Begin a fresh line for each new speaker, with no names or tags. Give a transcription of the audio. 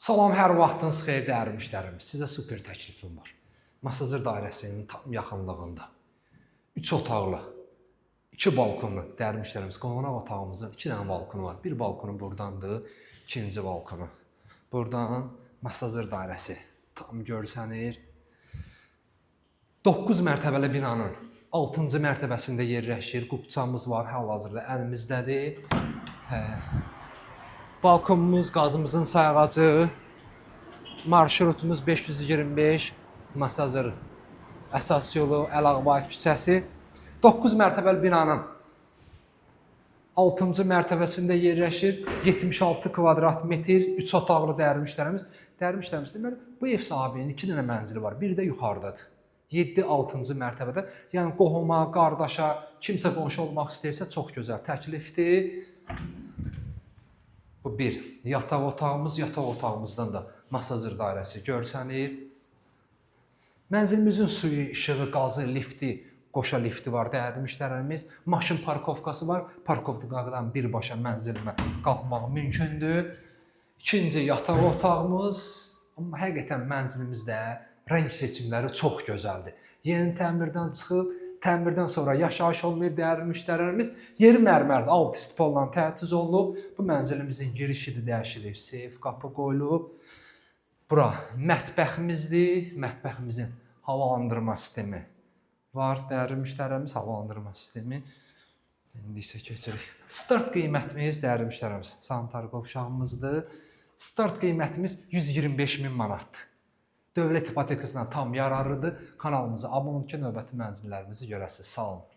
Salam, hər vaxtınız xeyir dəyərli müştərimiz. Sizə super təklifim var. Masazır dairəsinin tam yaxınlığında 3 otaqlı, 2 balkonlu dəyərli müştərimiz. Qonaq otağımızın 2 dənə balkonu var. Bir balkonu buradandır, ikinci balkonu. Buradan masazır dairəsi tam görsənir. 9 mərtəbəli binanın 6-cı mərtəbəsində yerləşir. Qubçamız var, hal-hazırda əlimizdədir. Balkonumuz, qazımızın sayğacı, marşrutumuz 525, Masazır əsas yolu, Əlağbayev küçəsi. 9 mərtəbəli binanın 6-cı mərtəbəsində yerləşir. 76 kvadrat metr, 3 otaqlı dəyərli müştərimiz. Dəyərli müştərimiz deməli, bu ev sahibinin 2 dənə mənzili var, biri də yuxarıdadır. 7-6-cı mərtəbədə, yəni qohuma, qardaşa, kimsə qonşu olmaq istəyirsə çox gözəl təklifdir. Bu bir, yataq otağımız, yataq otağımızdan da masazır dairəsi görsənir. Mənzilimizin suyu, işığı, qazı, lifti, qoşa lifti var dəyərli müştərimiz. Maşın parkovkası var, parkovkadan birbaşa mənzilimə qalxmaq mümkündür. İkinci, yataq otağımız, amma həqiqətən mənzilimizdə rəng seçimləri çox gözəldir. Yeni təmirdən çıxıb, təmirdən sonra yaşayış olmayıb dəyərli müştərilərimiz. Yeri mərmərdə, alt istipolla təchiz olunub. Bu mənzilimizin girişidir, dəyişilib, seyf qapı qoyulub. Bura mətbəximizdir. Mətbəximizin havalandırma sistemi var dəyərli müştərilərimiz, havalandırma sistemi. İndi isə keçirik. Start qiymətimiz dəyərli müştərilərimiz sanitar qovşağımızdır. Start qiymətimiz 125.000 manatdır. Dövlət ipotekasından tam yararlıdır. Kanalımıza abunə olun ki, növbəti mənzillərimizi görəsiniz. Sağ olun.